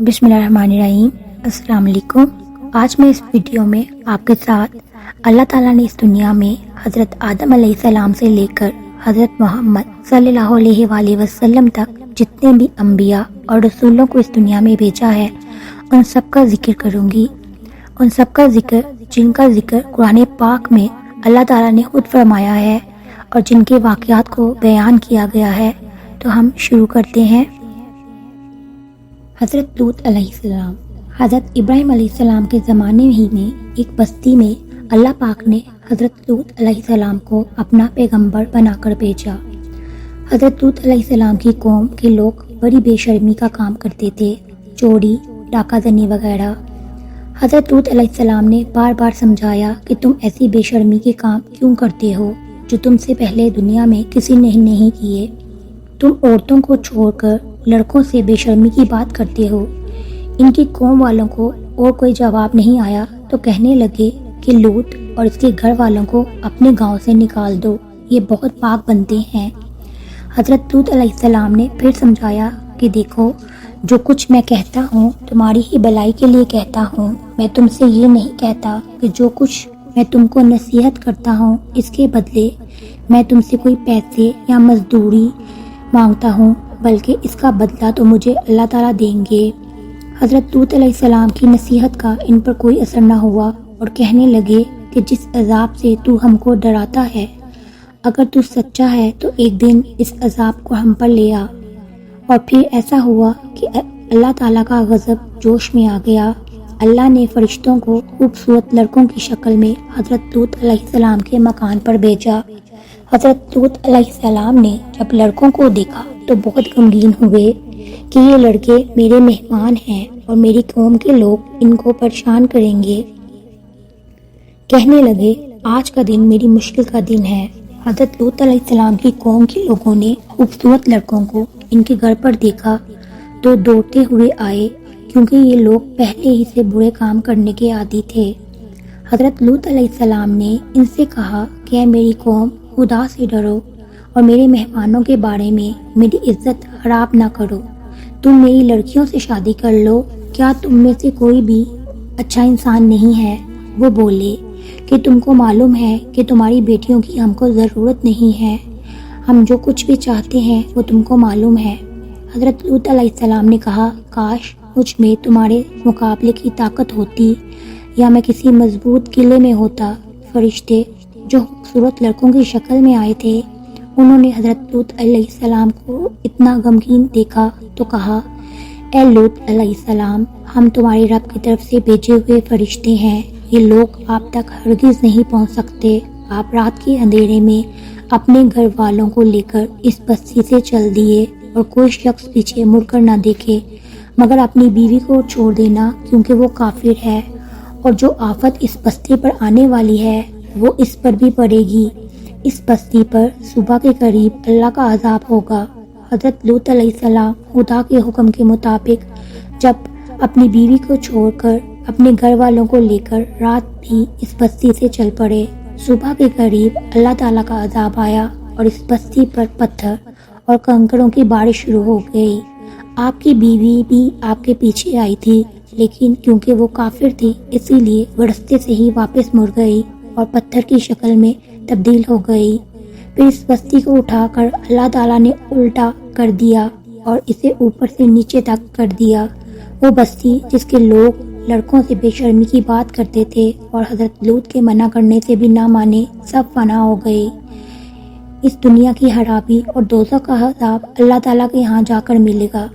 بسم اللہ الرحمن الرحیم۔ السلام علیکم۔ آج میں اس ویڈیو میں آپ کے ساتھ اللہ تعالیٰ نے اس دنیا میں حضرت آدم علیہ السلام سے لے کر حضرت محمد صلی اللہ علیہ وآلہ وسلم تک جتنے بھی انبیاء اور رسولوں کو اس دنیا میں بھیجا ہے ان سب کا ذکر کروں گی، ان سب کا ذکر جن کا ذکر قرآن پاک میں اللہ تعالیٰ نے خود فرمایا ہے اور جن کے واقعات کو بیان کیا گیا ہے۔ تو ہم شروع کرتے ہیں۔ حضرت لوط علیہ السلام۔ حضرت ابراہیم علیہ السلام کے زمانے ہی میں ایک بستی میں اللہ پاک نے حضرت لوط علیہ السلام کو اپنا پیغمبر بنا کر بھیجا۔ حضرت لوط علیہ السلام کی قوم کے لوگ بڑی بے شرمی کا کام کرتے تھے، چوری، ڈاکہ زنی وغیرہ۔ حضرت لوط علیہ السلام نے بار بار سمجھایا کہ تم ایسی بے شرمی کے کام کیوں کرتے ہو جو تم سے پہلے دنیا میں کسی نے نہیں کیے۔ تم عورتوں کو چھوڑ کر لڑکوں سے بے شرمی کی بات کرتے ہو۔ ان کی قوم والوں کو اور کوئی جواب نہیں آیا تو کہنے لگے کہ لوط اور اس کے گھر والوں کو اپنے گاؤں سے نکال دو، یہ بہت پاک بنتے ہیں۔ حضرت لوط علیہ السلام نے پھر سمجھایا کہ دیکھو، جو کچھ میں کہتا ہوں تمہاری ہی بھلائی کے لیے کہتا ہوں۔ میں تم سے یہ نہیں کہتا کہ جو کچھ میں تم کو نصیحت کرتا ہوں اس کے بدلے میں تم سے کوئی پیسے یا مزدوری مانگتا ہوں، بلکہ اس کا بدلہ تو مجھے اللہ تعالیٰ دیں گے۔ حضرت لوط علیہ السلام کی نصیحت کا ان پر کوئی اثر نہ ہوا اور کہنے لگے کہ جس عذاب سے تو ہم کو ڈراتا ہے، اگر تو سچا ہے تو ایک دن اس عذاب کو ہم پر لے آ۔ اور پھر ایسا ہوا کہ اللہ تعالیٰ کا غضب جوش میں آ گیا۔ اللہ نے فرشتوں کو خوبصورت لڑکوں کی شکل میں حضرت لوط علیہ السلام کے مکان پر بھیجا۔ حضرت لوط علیہ السلام نے جب لڑکوں کو دیکھا تو بہت غمگین ہوئے کہ یہ لڑکے میرے مہمان ہیں اور میری قوم کے لوگ ان کو پریشان کریں گے۔ کہنے لگے آج کا دن میری مشکل کا دن ہے۔ حضرت لوط علیہ السلام کی قوم کے لوگوں نے خوبصورت لڑکوں کو ان کے گھر پر دیکھا تو دوڑتے ہوئے آئے، کیونکہ یہ لوگ پہلے ہی سے برے کام کرنے کے عادی تھے۔ حضرت لوط علیہ السلام نے ان سے کہا کہ اے میری قوم، خدا سے ڈرو اور میرے مہمانوں کے بارے میں میری عزت خراب نہ کرو۔ تم میری لڑکیوں سے شادی کر لو، کیا تم میں سے کوئی بھی اچھا انسان نہیں ہے؟ وہ بولے کہ تم کو معلوم ہے کہ تمہاری بیٹیوں کی ہم کو ضرورت نہیں ہے، ہم جو کچھ بھی چاہتے ہیں وہ تم کو معلوم ہے۔ حضرت لوط علیہ السلام نے کہا کاش مجھ میں تمہارے مقابلے کی طاقت ہوتی یا میں کسی مضبوط قلعے میں ہوتا۔ فرشتے جو خوبصورت لڑکوں کی شکل میں آئے تھے انہوں نے حضرت لوط علیہ السلام کو اتنا غمگین دیکھا تو کہا اے لوط علیہ السلام، ہم تمہارے رب کی طرف سے بھیجے ہوئے فرشتے ہیں، یہ لوگ آپ تک ہرگز نہیں پہنچ سکتے۔ آپ رات کے اندھیرے میں اپنے گھر والوں کو لے کر اس بستی سے چل دیے اور کوئی شخص پیچھے مڑ کر نہ دیکھے مگر اپنی بیوی کو چھوڑ دینا، کیونکہ وہ کافر ہے اور جو آفت اس بستی پر آنے والی ہے وہ اس پر بھی پڑے گی۔ اس بستی پر صبح کے قریب اللہ کا عذاب ہوگا۔ حضرت لوط علیہ السلام خدا کے حکم کے مطابق جب اپنی بیوی کو چھوڑ کر اپنے گھر والوں کو لے کر رات بھی اس بستی سے چل پڑے۔ صبح کے قریب اللہ تعالیٰ کا عذاب آیا اور اس بستی پر پتھر اور کنکروں کی بارش شروع ہو گئی۔ آپ کی بیوی بھی آپ کے پیچھے آئی تھی، لیکن کیونکہ وہ کافر تھی اسی لیے وہ رستے سے ہی واپس مڑ گئی اور پتھر کی شکل میں تبدیل ہو گئی۔ پھر اس بستی کو اٹھا کر اللہ تعالیٰ نے الٹا کر دیا اور اسے اوپر سے نیچے تک کر دیا۔ وہ بستی جس کے لوگ لڑکوں سے بے شرمی کی بات کرتے تھے اور حضرت لوط کے منع کرنے سے بھی نہ مانے، سب فنا ہو گئے۔ اس دنیا کی خرابی اور دوزخ کا عذاب اللہ تعالیٰ کے یہاں جا کر ملے گا۔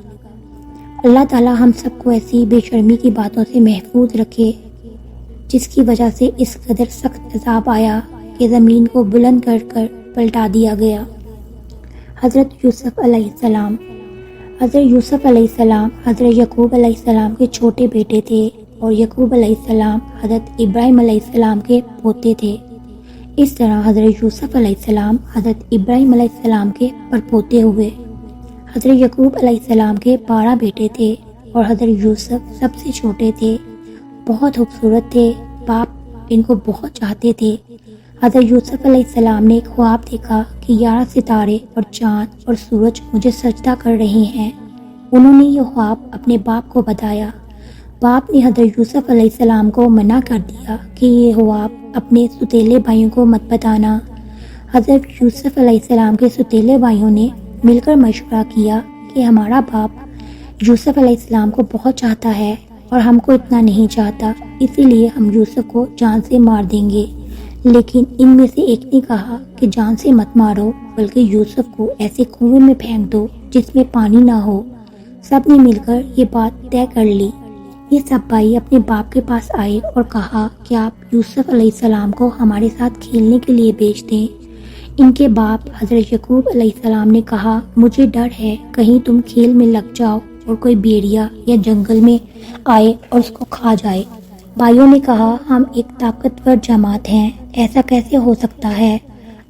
اللہ تعالیٰ ہم سب کو ایسی بے شرمی کی باتوں سے محفوظ رکھے جس کی وجہ سے اس قدر سخت عذاب آیا کہ زمین کو بلند کر کر پلٹا دیا گیا۔ حضرت یوسف علیہ السلام۔ حضرت یوسف علیہ السلام حضرت یعقوب علیہ السلام کے چھوٹے بیٹے تھے اور یعقوب علیہ السلام حضرت ابراہیم علیہ السلام کے پوتے تھے۔ اس طرح حضرت یوسف علیہ السلام حضرت ابراہیم علیہ السلام کے پرپوتے ہوئے۔ حضرت یعقوب علیہ السلام کے 12 بیٹے تھے اور حضرت یوسف سب سے چھوٹے تھے۔ بہت خوبصورت تھے، باپ ان کو بہت چاہتے تھے۔ حضرت یوسف علیہ السلام نے ایک خواب دیکھا کہ 11 ستارے اور چاند اور سورج مجھے سجدہ کر رہے ہیں۔ انہوں نے یہ خواب اپنے باپ کو بتایا۔ باپ نے حضرت یوسف علیہ السلام کو منع کر دیا کہ یہ خواب اپنے سوتیلے بھائیوں کو مت بتانا۔ حضرت یوسف علیہ السلام کے سوتیلے بھائیوں نے مل کر مشورہ کیا کہ ہمارا باپ یوسف علیہ السلام کو بہت چاہتا ہے اور ہم کو اتنا نہیں چاہتا، اسی لیے ہم یوسف کو جان سے مار دیں گے۔ لیکن ان میں سے ایک نے کہا کہ جان سے مت مارو، بلکہ یوسف کو ایسے کنویں میں پھینک دو جس میں پانی نہ ہو۔ سب نے مل کر یہ بات طے کر لی۔ یہ سب بھائی اپنے باپ کے پاس آئے اور کہا کہ آپ یوسف علیہ السلام کو ہمارے ساتھ کھیلنے کے لیے بھیج دیں۔ ان کے باپ حضرت یعقوب علیہ السلام نے کہا مجھے ڈر ہے کہیں تم کھیل میں لگ جاؤ اور کوئی بھیڑیا یا جنگل میں آئے اور اس کو کھا جائے۔ بھائیوں نے کہا ہم ایک طاقتور جماعت ہیں، ایسا کیسے ہو سکتا ہے؟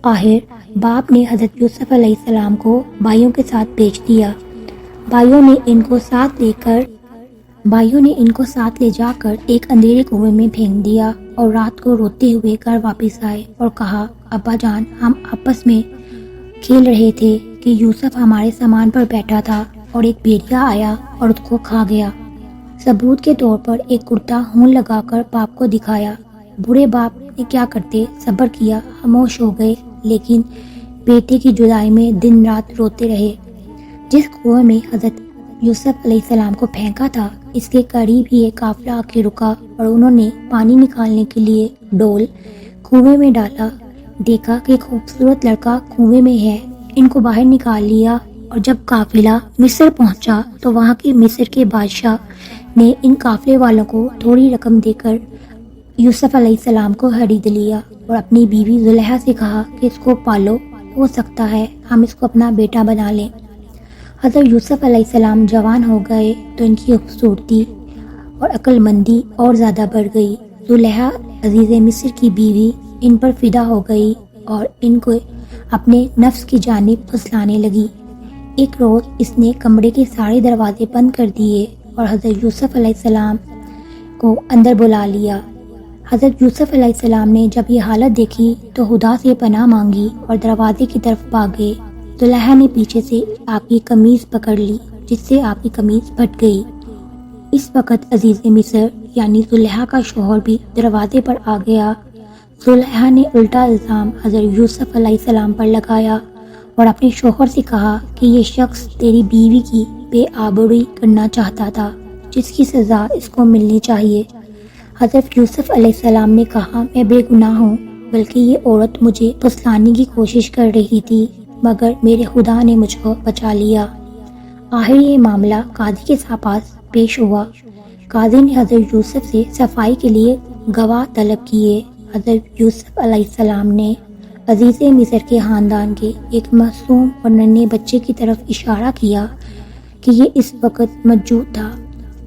آخر باپ نے حضرت یوسف علیہ السلام کو بھائیوں کے ساتھ بھیج دیا۔ بھائیوں نے ان کو ساتھ لے جا کر ایک اندھیرے کنویں میں پھینک دیا اور رات کو روتے ہوئے گھر واپس آئے اور کہا ابا جان ہم آپس میں کھیل رہے تھے کہ یوسف ہمارے سامان پر بیٹھا تھا اور ایک بھیڑیا آیا اور اس کو کھا گیا۔ ثبوت کے طور پر ایک کرتا ہون لگا کر باپ کو دکھایا۔ بوڑھے باپ نے کیا کرتے صبر کیا، خاموش ہو گئے، لیکن بیٹے کی جدائی میں دن رات روتے رہے۔ جس کنویں میں حضرت یوسف علیہ السلام کو پھینکا تھا اس کے قریب ہی ایک قافلہ آ کے رکا اور انہوں نے پانی نکالنے کے لیے ڈول کنویں میں ڈالا۔ دیکھا کہ ایک خوبصورت لڑکا کنویں میں ہے، ان کو باہر نکال لیا، اور جب قافلہ مصر پہنچا تو وہاں کے مصر کے بادشاہ نے ان قافلے والوں کو تھوڑی رقم دے کر یوسف علیہ السلام کو خرید لیا اور اپنی بیوی زلیخا سے کہا کہ اس کو پالو، ہو سکتا ہے ہم اس کو اپنا بیٹا بنا لیں۔ حضرت یوسف علیہ السلام جوان ہو گئے تو ان کی خوبصورتی اور عقل مندی اور زیادہ بڑھ گئی۔ زلیخا عزیز مصر کی بیوی ان پر فدا ہو گئی اور ان کو اپنے نفس کی جانب پھسلانے لگی۔ ایک روز اس نے کمرے کے سارے دروازے بند کر دیے اور حضرت یوسف علیہ السلام کو اندر بلا لیا۔ حضرت یوسف علیہ السلام نے جب یہ حالت دیکھی تو خدا سے پناہ مانگی اور دروازے کی طرف بھاگے۔ زلیخا نے پیچھے سے آپ کی قمیض پکڑ لی جس سے آپ کی قمیض پھٹ گئی۔ اس وقت عزیز مصر یعنی زلیخا کا شوہر بھی دروازے پر آ گیا۔ زلیخا نے الٹا الزام حضرت یوسف علیہ السلام پر لگایا اور اپنے شوہر سے کہا کہ یہ شخص تیری بیوی کی بے آبروئی کرنا چاہتا تھا، جس کی سزا اس کو ملنی چاہیے۔ حضرت یوسف علیہ السلام نے کہا میں بے گناہ ہوں، بلکہ یہ عورت مجھے پھسلانے کی کوشش کر رہی تھی، مگر میرے خدا نے مجھ کو بچا لیا۔ آخر یہ معاملہ قاضی کے پاس پیش ہوا۔ قاضی نے حضرت یوسف سے صفائی کے لیے گواہ طلب کیے۔ حضرت یوسف علیہ السلام نے عزیز مصر کے خاندان کے ایک معصوم اور ننھے بچے کی طرف اشارہ کیا کہ یہ اس وقت موجود تھا،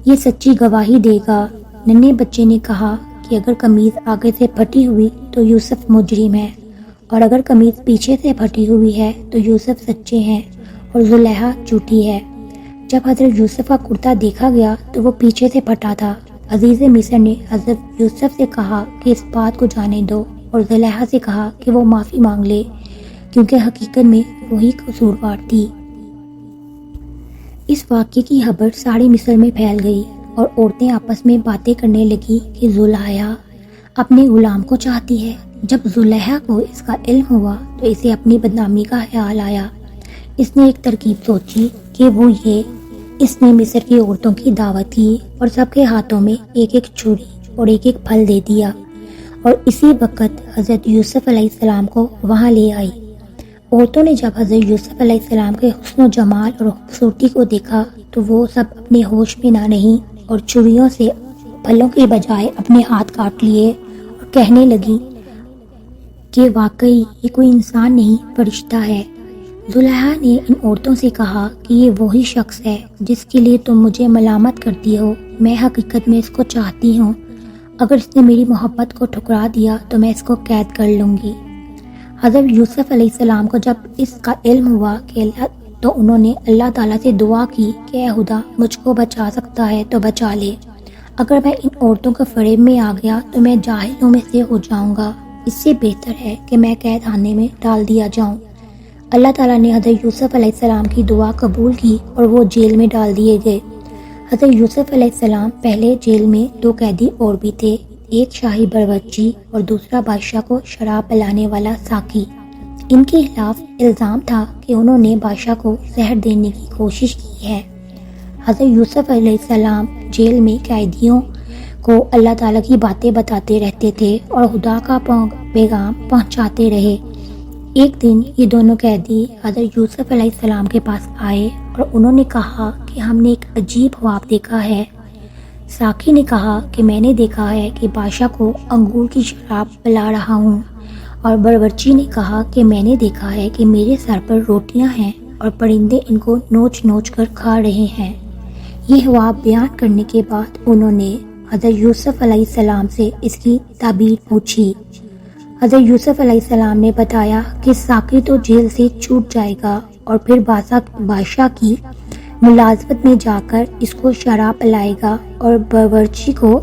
یہ سچی گواہی دے گا۔ ننھے بچے نے کہا کہ اگر قمیض آگے سے پھٹی ہوئی تو یوسف مجرم ہے، اور اگر قمیض پیچھے سے پھٹی ہوئی ہے تو یوسف سچے ہیں اور زلیخا جھوٹی ہے۔ جب حضرت یوسف کا کرتا دیکھا گیا تو وہ پیچھے سے پھٹا تھا۔ عزیز مصر نے حضرت یوسف سے کہا کہ اس بات کو جانے دو، اور زلیخا سے کہا کہ وہ معافی مانگ لے، کیونکہ حقیقت میں وہی قصوروار تھی۔ اس واقعے کی خبر ساری مصر میں پھیل گئی اور عورتیں آپس میں باتیں کرنے لگی کہ زلیخا اپنے غلام کو چاہتی ہے۔ جب زلیخا کو اس کا علم ہوا تو اسے اپنی بدنامی کا خیال آیا۔ اس نے ایک ترکیب سوچی کہ وہ یہ، اس نے مصر کی عورتوں کی دعوت کی اور سب کے ہاتھوں میں ایک ایک چھری اور ایک ایک پھل دے دیا، اور اسی وقت حضرت یوسف علیہ السلام کو وہاں لے آئی۔ عورتوں نے جب حضرت یوسف علیہ السلام کے حسن و جمال اور خوبصورتی کو دیکھا تو وہ سب اپنے ہوش میں نہ رہیں اور چھریوں سے پھلوں کے بجائے اپنے ہاتھ کاٹ لیے اور کہنے لگی کہ واقعی یہ کوئی انسان نہیں، فرشتہ ہے۔ زلیخا نے ان عورتوں سے کہا کہ یہ وہی شخص ہے جس کے لیے تم مجھے ملامت کرتی ہو، میں حقیقت میں اس کو چاہتی ہوں، اگر اس نے میری محبت کو ٹھکرا دیا تو میں اس کو قید کر لوں گی۔ حضرت یوسف علیہ السلام کو جب اس کا علم ہوا کہ تو انہوں نے اللہ تعالیٰ سے دعا کی کہ اے خدا مجھ کو بچا سکتا ہے تو بچا لے، اگر میں ان عورتوں کے فریب میں آ گیا تو میں جاہلوں میں سے ہو جاؤں گا، اس سے بہتر ہے کہ میں قید خانے میں ڈال دیا جاؤں۔ اللہ تعالیٰ نے حضرت یوسف علیہ السلام کی دعا قبول کی اور وہ جیل میں ڈال دیے گئے۔ حضرت یوسف علیہ السلام پہلے جیل میں 2 قیدی اور بھی تھے، ایک شاہی باورچی اور دوسرا بادشاہ کو شراب پلانے والا ساقی۔ ان کے خلاف الزام تھا کہ انہوں نے بادشاہ کو زہر دینے کی کوشش کی ہے۔ حضرت یوسف علیہ السلام جیل میں قیدیوں کو اللہ تعالیٰ کی باتیں بتاتے رہتے تھے اور خدا کا پیغام پہنچاتے رہے۔ ایک دن یہ دونوں قیدی حضرت یوسف علیہ السلام کے پاس آئے اور انہوں نے کہا کہ ہم نے ایک عجیب خواب دیکھا ہے۔ ساقی نے کہا کہ میں نے دیکھا ہے کہ بادشاہ کو انگور کی شراب پلا رہا ہوں، اور باورچی نے کہا کہ میں نے دیکھا ہے کہ میرے سر پر روٹیاں ہیں اور پرندے ان کو نوچ نوچ کر کھا رہے ہیں۔ یہ خواب بیان کرنے کے بعد انہوں نے حضرت یوسف علیہ السلام سے اس کی تعبیر پوچھی۔ حضرت یوسف علیہ السلام نے بتایا کہ ساقی تو جیل سے چھوٹ جائے گا اور پھر بادشاہ کی ملازمت میں جا کر اس کو شراب پلائے گا، اور باورچی کو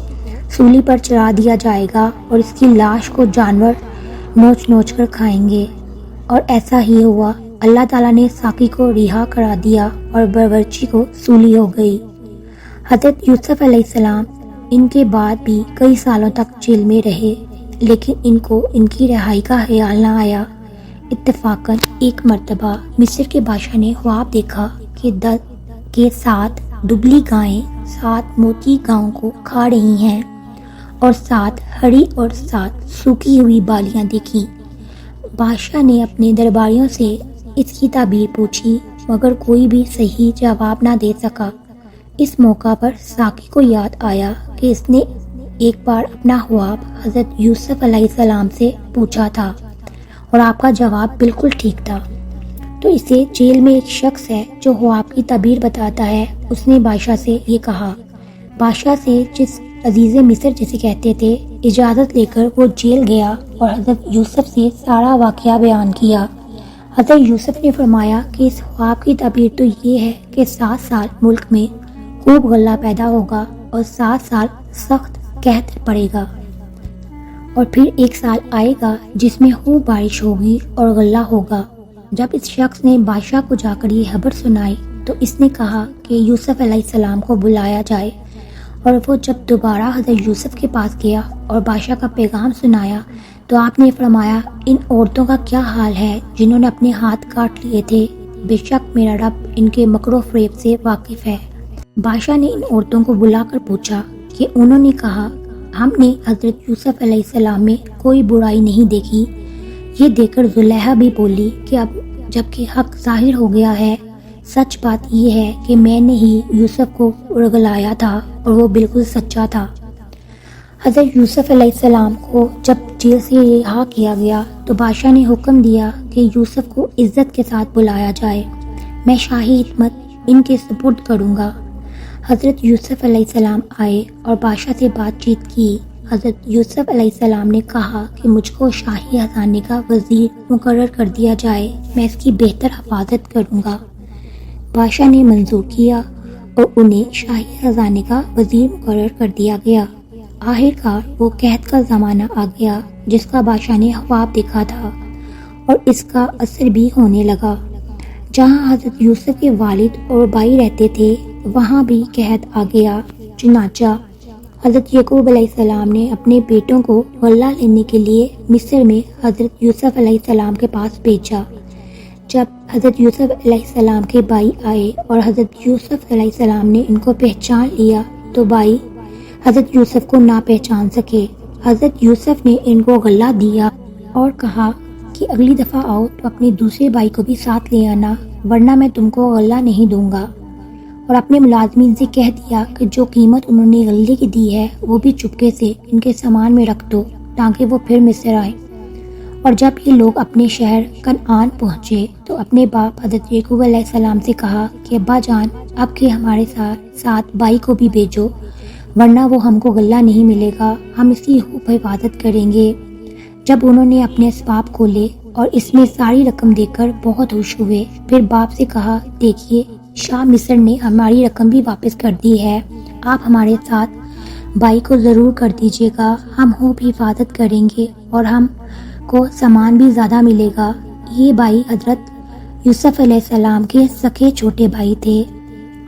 سولی پر چڑھا دیا جائے گا اور اس کی لاش کو جانور نوچ نوچ کر کھائیں گے۔ اور ایسا ہی ہوا۔ اللہ تعالیٰ نے ساقی کو رہا کرا دیا اور باورچی کو سولی ہو گئی۔ حضرت یوسف علیہ السلام ان کے بعد بھی کئی سالوں تک جیل میں رہے، لیکن ان کو ان کی رہائی کا خیال نہ آیا۔ اتفاقاً ایک مرتبہ مصر کے بادشاہ نے خواب دیکھا کہ 7 دبلی گائیں 7 موٹی گاؤں کو کھا رہی ہیں، اور 7 ہری اور 7 سوکھی ہوئی بالیاں دیکھی۔ بادشاہ نے اپنے درباریوں سے اس کی تعبیر پوچھی، مگر کوئی بھی صحیح جواب نہ دے سکا۔ اس موقع پر ساقی کو یاد آیا کہ اس نے ایک بار اپنا خواب حضرت یوسف علیہ السلام سے پوچھا تھا اور آپ کا جواب بالکل ٹھیک تھا۔ تو اسے جیل میں ایک شخص ہے جو خواب کی تعبیر بتاتا ہے، اس نے بادشاہ سے یہ کہا۔ بادشاہ سے جس عزیز مصر جسے کہتے تھے اجازت لے کر وہ جیل گیا اور حضرت یوسف سے سارا واقعہ بیان کیا۔ حضرت یوسف نے فرمایا کہ اس خواب کی تعبیر تو یہ ہے کہ 7 سال ملک میں خوب غلہ پیدا ہوگا اور 7 سال سخت قحط پڑے گا، اور پھر 1 سال آئے گا جس میں خوب بارش ہوگی اور غلہ ہوگا۔ جب اس شخص نے بادشاہ کو جا کر یہ خبر سنائی تو اس نے کہا کہ یوسف علیہ السلام کو بلایا جائے، اور وہ جب دوبارہ حضرت یوسف کے پاس گیا اور بادشاہ کا پیغام سنایا تو آپ نے فرمایا، ان عورتوں کا کیا حال ہے جنہوں نے اپنے ہاتھ کاٹ لیے تھے؟ بے شک میرا رب ان کے مکر و فریب سے واقف ہے۔ بادشاہ نے ان عورتوں کو بلا کر پوچھا کہ انہوں نے کہا، ہم نے حضرت یوسف علیہ السلام میں کوئی برائی نہیں دیکھی۔ یہ دیکھ کر زلیخا بھی بولی کہ اب جبکہ حق ظاہر ہو گیا ہے، سچ بات یہ ہے کہ میں نے ہی یوسف کو ارگلایا تھا اور وہ بالکل سچا تھا۔ حضرت یوسف علیہ السلام کو جب جیل سے رہا کیا گیا تو بادشاہ نے حکم دیا کہ یوسف کو عزت کے ساتھ بلایا جائے، میں شاہی خدمت ان کے سپرد کروں گا۔ حضرت یوسف علیہ السلام آئے اور بادشاہ سے بات چیت کی۔ حضرت یوسف علیہ السلام نے کہا کہ مجھ کو شاہی خزانے کا وزیر مقرر کر دیا جائے، میں اس کی بہتر حفاظت کروں گا۔ بادشاہ نے منظور کیا اور انہیں شاہی خزانے کا وزیر مقرر کر دیا گیا۔ آخر کار وہ قحط کا زمانہ آ گیا جس کا بادشاہ نے خواب دیکھا تھا، اور اس کا اثر بھی ہونے لگا۔ جہاں حضرت یوسف کے والد اور بھائی رہتے تھے وہاں بھی قحط آ گیا۔ چنانچہ حضرت یعقوب علیہ السلام نے اپنے بیٹوں کو غلہ لینے کے لیے مصر میں حضرت یوسف علیہ السلام کے پاس بھیجا۔ جب حضرت یوسف علیہ السلام کے بھائی آئے اور حضرت یوسف علیہ السلام نے ان کو پہچان لیا تو بھائی حضرت یوسف کو نہ پہچان سکے۔ حضرت یوسف نے ان کو غلہ دیا اور کہا کہ اگلی دفعہ آؤ تو اپنے دوسرے بھائی کو بھی ساتھ لے آنا، ورنہ میں تم کو غلہ نہیں دوں گا، اور اپنے ملازمین سے کہہ دیا کہ جو قیمت انہوں نے غلے کی دی ہے وہ بھی چپکے سے ان کے سامان میں رکھ دو تاکہ وہ پھر مصر آئیں۔ اور جب یہ لوگ اپنے شہر کنعان پہنچے تو اپنے باپ حضرت یعقوب علیہ السلام سے کہا کہ ابا جان اب کے ہمارے ساتھ بھائی کو بھی بھیجو، ورنہ وہ ہم کو غلہ نہیں ملے گا، ہم اس کی خوب حفاظت کریں گے۔ جب انہوں نے اپنے اسباب کھولے اور اس میں ساری رقم دیکھ کر بہت خوش ہوئے، پھر باپ سے کہا، دیکھیے شاہ مصر نے ہماری رقم بھی واپس کر دی ہے، آپ ہمارے ساتھ بھائی کو ضرور کر دیجیے گا، ہم خوب حفاظت کریں گے اور ہم کو سامان بھی زیادہ ملے گا۔ یہ بھائی حضرت یوسف علیہ السلام کے سکے چھوٹے بھائی تھے۔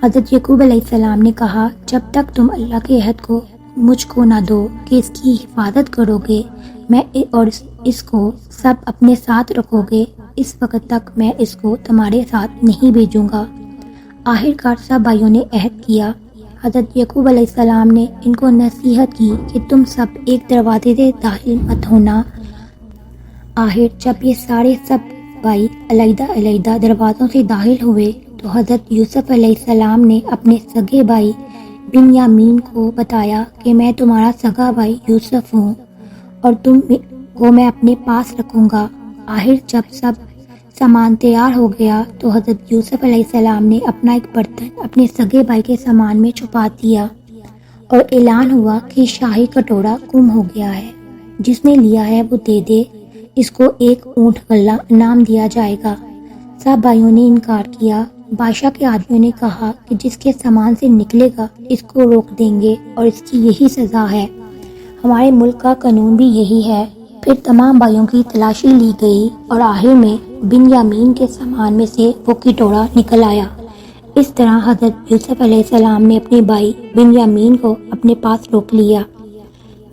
حضرت یعقوب علیہ السلام نے کہا جب تک تم اللہ کے عہد کو مجھ کو نہ دو کہ اس کی حفاظت کرو گے میں اور اس کو سب اپنے ساتھ رکھو گے، اس وقت تک میں اس کو تمہارے ساتھ نہیں بھیجوں گا۔ آخر کار سب بھائیوں نے عہد کیا۔ حضرت یعقوب علیہ السلام نے ان کو نصیحت کی کہ تم سب ایک دروازے سے داخل مت ہونا۔ آخر جب یہ سب بھائی علیحدہ علیحدہ دروازوں سے داخل ہوئے تو حضرت یوسف علیہ السلام نے اپنے سگے بھائی بنیامین کو بتایا کہ میں تمہارا سگا بھائی یوسف ہوں اور تم کو میں اپنے پاس رکھوں گا۔ آخر جب سب سامان تیار ہو گیا تو حضرت یوسف علیہ السلام نے اپنا ایک برتن اپنے سگے بھائی کے سامان میں چھپا دیا اور اعلان ہوا کہ شاہی کٹورا گم ہو گیا ہے، جس نے لیا ہے وہ دے دے، اس کو ایک اونٹ غلہ انعام دیا جائے گا۔ سب بھائیوں نے انکار کیا۔ بادشاہ کے آدمیوں نے کہا کہ جس کے سامان سے نکلے گا اس کو روک دیں گے اور اس کی یہی سزا ہے، ہمارے ملک کا قانون بھی یہی ہے۔ پھر تمام بھائیوں کی تلاشی لی گئی اور آخر میں بنیامین کے سامان میں سے وہ کٹورا نکل آیا۔ اس طرح حضرت یوسف علیہ السلام نے اپنے بھائی بنیامین کو اپنے پاس روک لیا۔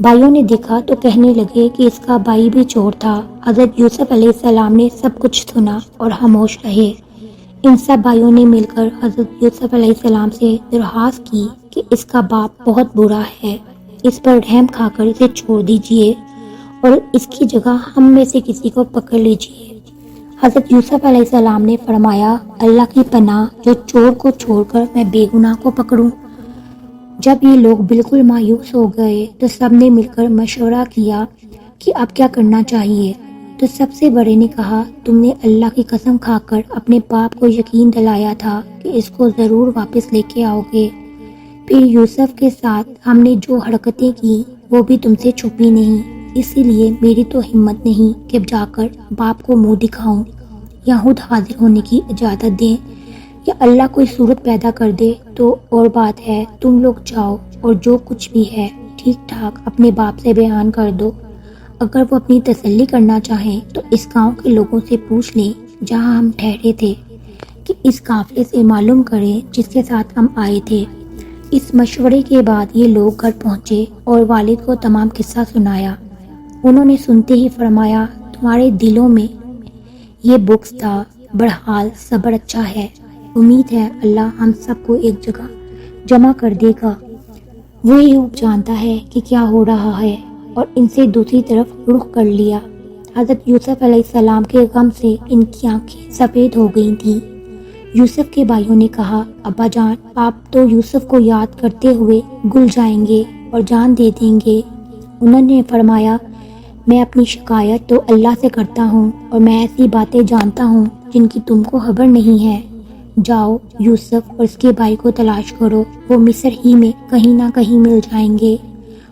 بھائیوں نے دیکھا تو کہنے لگے کہ اس کا بھائی بھی چور تھا۔ حضرت یوسف علیہ السلام نے سب کچھ سنا اور خاموش رہے۔ ان سب بھائیوں نے مل کر حضرت یوسف علیہ السلام سے درخواست کی کہ اس کا باپ بہت برا ہے، اس پر رحم کھا کر اسے چھوڑ دیجئے اور اس کی جگہ ہم میں سے کسی کو پکڑ لیجئے۔ حضرت یوسف علیہ السلام نے فرمایا اللہ کی پناہ، جو چور کو چھوڑ کر میں بے گناہ کو پکڑوں۔ جب یہ لوگ بالکل مایوس ہو گئے تو سب نے مل کر مشورہ کیا کہ اب کیا کرنا چاہیے۔ تو سب سے بڑے نے کہا تم نے اللہ کی قسم کھا کر اپنے باپ کو یقین دلایا تھا کہ اس کو ضرور واپس لے کے آؤ گے، پھر یوسف کے ساتھ ہم نے جو حرکتیں کی وہ بھی تم سے چھپی نہیں، اسی لیے میری تو ہمت نہیں کہ جا کر باپ کو منہ دکھاؤں یا خود حاضر ہونے کی اجازت دیں، یا اللہ کوئی صورت پیدا کر دے تو اور بات ہے، تم لوگ جاؤ اور جو کچھ بھی ہے ٹھیک ٹھاک اپنے باپ سے بیان کر دو۔ اگر وہ اپنی تسلی کرنا چاہیں تو اس گاؤں کے لوگوں سے پوچھ لیں جہاں ہم ٹھہرے تھے، کہ اس قافلے سے معلوم کریں جس کے ساتھ ہم آئے تھے۔ اس مشورے کے بعد یہ لوگ گھر پہنچے اور والد کو تمام قصہ سنایا۔ انہوں نے سنتے ہی فرمایا تمہارے دلوں میں یہ بغض تھا، بہرحال صبر اچھا ہے، امید ہے اللہ ہم سب کو ایک جگہ جمع کر دے گا، وہی خوب جانتا ہے کہ کیا ہو رہا ہے۔ اور ان سے دوسری طرف رخ کر لیا۔ حضرت یوسف علیہ السلام کے غم سے ان کی آنکھیں سفید ہو گئی تھیں۔ یوسف کے بھائیوں نے کہا ابا جان آپ تو یوسف کو یاد کرتے ہوئے گل جائیں گے اور جان دے دیں گے۔ انہوں نے فرمایا میں اپنی شکایت تو اللہ سے کرتا ہوں اور میں ایسی باتیں جانتا ہوں جن کی تم کو خبر نہیں ہے۔ جاؤ یوسف اور اس کے بھائی کو تلاش کرو، وہ مصر ہی میں کہیں نہ کہیں مل جائیں گے،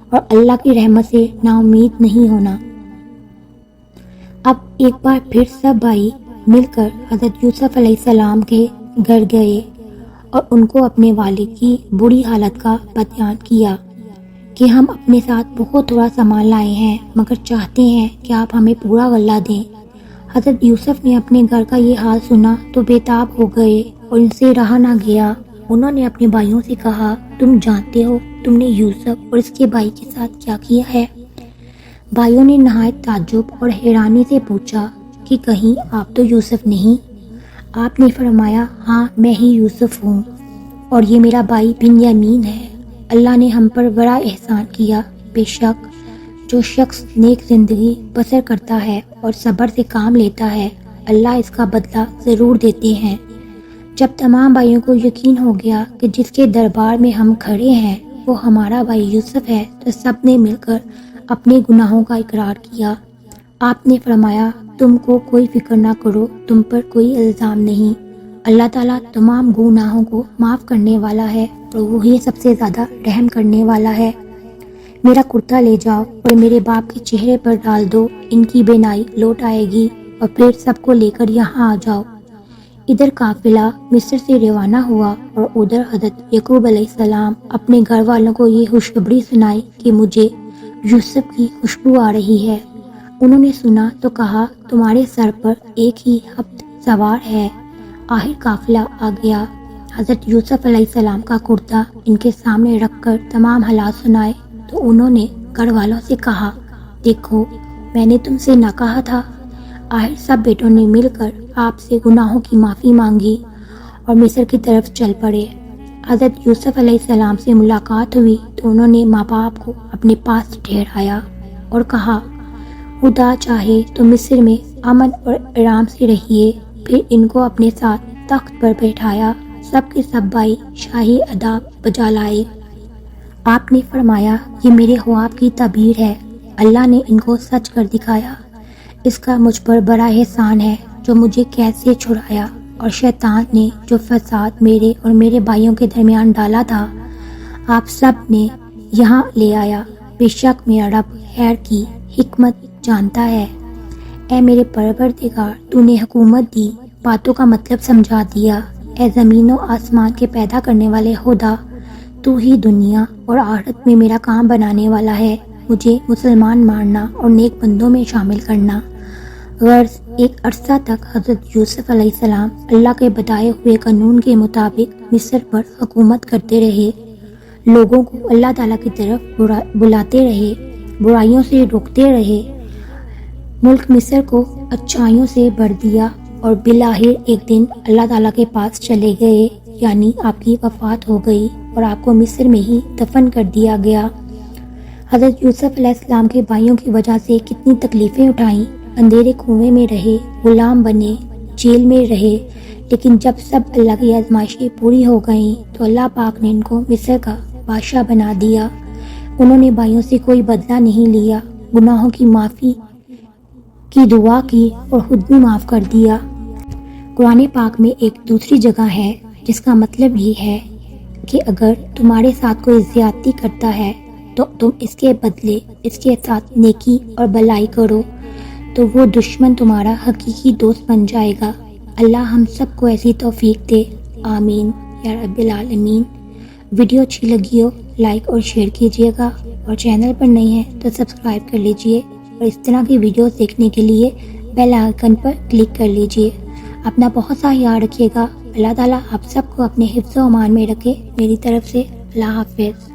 اور اللہ کی رحمت سے نا امید نہیں ہونا۔ اب ایک بار پھر سب بھائی مل کر حضرت یوسف علیہ السلام کے گھر گئے اور ان کو اپنے والد کی بری حالت کا بیان کیا کہ ہم اپنے ساتھ بہت تھوڑا سامان لائے ہیں مگر چاہتے ہیں کہ آپ ہمیں پورا غلہ دیں۔ حضرت یوسف نے اپنے گھر کا یہ حال سنا تو بے تاب ہو گئے اور ان سے رہا نہ گیا۔ انہوں نے اپنے بھائیوں سے کہا تم جانتے ہو تم نے یوسف اور اس کے بھائی کے ساتھ کیا کیا ہے؟ بھائیوں نے نہایت تعجب اور حیرانی سے پوچھا کہ کہیں آپ تو یوسف نہیں؟ آپ نے فرمایا ہاں میں ہی یوسف ہوں اور یہ میرا بھائی بنیامین ہے۔ اللہ نے ہم پر بڑا احسان کیا، بے شک جو شخص نیک زندگی بسر کرتا ہے اور صبر سے کام لیتا ہے اللہ اس کا بدلہ ضرور دیتے ہیں۔ جب تمام بھائیوں کو یقین ہو گیا کہ جس کے دربار میں ہم کھڑے ہیں وہ ہمارا بھائی یوسف ہے تو سب نے مل کر اپنے گناہوں کا اقرار کیا۔ آپ نے فرمایا تم کو کوئی فکر نہ کرو، تم پر کوئی الزام نہیں، اللہ تعالیٰ تمام گناہوں کو معاف کرنے والا ہے اور وہی سب سے زیادہ رحم کرنے والا ہے۔ میرا کرتا لے جاؤ اور میرے باپ کے چہرے پر ڈال دو، ان کی بینائی لوٹ آئے گی، اور پھر سب کو لے کر یہاں آ جاؤ۔ ادھر قافلہ مصر سے روانہ ہوا اور ادھر حضرت یعقوب علیہ السلام اپنے گھر والوں کو یہ خوشخبری سنائی کہ مجھے یوسف کی خوشبو آ رہی ہے۔ انہوں نے سنا تو کہا تمہارے سر پر ایک ہی سوار ہے۔ آخر قافلہ آ گیا۔ حضرت یوسف علیہ السلام کا کرتا ان کے سامنے رکھ کر تمام حالات سنائے تو انہوں نے گھر والوں سے کہا، دیکھو میں نے تم سے نہ کہا تھا۔ آخر سب بیٹوں نے مل کر آپ سے گناہوں کی معافی مانگی اور مصر کی طرف چل پڑے۔ حضرت یوسف علیہ السلام سے ملاقات ہوئی تو انہوں نے ماں باپ کو اپنے پاس ٹھہرایا اور کہا، خدا چاہے تو مصر میں امن اور آرام سے رہیے۔ پھر ان کو اپنے ساتھ تخت پر بیٹھایا۔ سب کے سب بھائی شاہی اداب بجا لائے۔ آپ نے فرمایا، یہ میرے خواب کی تعبیر ہے، اللہ نے ان کو سچ کر دکھایا۔ اس کا مجھ پر بڑا احسان ہے جو مجھے قید سے چھڑایا، اور شیطان نے جو فساد میرے اور میرے بھائیوں کے درمیان ڈالا تھا آپ سب نے یہاں لے آیا۔ بے شک میرا رب خیر کی حکمت جانتا ہے۔ اے میرے پروردگار، تو نے حکومت دی، باتوں کا مطلب سمجھا دیا۔ اے زمین و آسمان کے پیدا کرنے والے خدا، تو ہی دنیا اور آخرت میں میرا کام بنانے والا ہے۔ مجھے مسلمان ماننا اور نیک بندوں میں شامل کرنا۔ غرض ایک عرصہ تک حضرت یوسف علیہ السلام اللہ کے بتائے ہوئے قانون کے مطابق مصر پر حکومت کرتے رہے، لوگوں کو اللہ تعالیٰ کی طرف بلاتے رہے، برائیوں سے روکتے رہے، ملک مصر کو اچھائیوں سے بھر دیا، اور بالآخر ایک دن اللہ تعالیٰ کے پاس چلے گئے، یعنی آپ کی وفات ہو گئی اور آپ کو مصر میں ہی دفن کر دیا گیا۔ حضرت یوسف علیہ السلام کے بھائیوں کی وجہ سے کتنی تکلیفیں اٹھائیں، اندھیرے کنویں میں رہے، غلام بنے، جیل میں رہے، لیکن جب سب اللہ کی آزمائشیں پوری ہو گئیں تو اللہ پاک نے ان کو مصر کا بادشاہ بنا دیا۔ انہوں نے بھائیوں سے کوئی بدلہ نہیں لیا، گناہوں کی معافی کی دعا کی اور خود بھی معاف کر دیا۔ قرآن پاک میں ایک دوسری جگہ ہے جس کا مطلب یہ ہے کہ اگر تمہارے ساتھ کوئی زیادتی کرتا ہے تو تم اس کے بدلے اس کے ساتھ نیکی اور بھلائی کرو تو وہ دشمن تمہارا حقیقی دوست بن جائے گا۔ اللہ ہم سب کو ایسی توفیق دے، آمین یا رب العالمین۔ ویڈیو اچھی لگی ہو لائک اور شیئر کیجیے گا، اور چینل پر نہیں ہے تو سبسکرائب کر لیجیے، اور اس طرح کی ویڈیوز دیکھنے کے لیے بیل آئیکن پر کلک کر لیجیے۔ اپنا بہت سا خیال رکھیے گا۔ اللہ تعالیٰ آپ سب کو اپنے حفظ و امان میں رکھے۔ میری طرف سے اللہ حافظ۔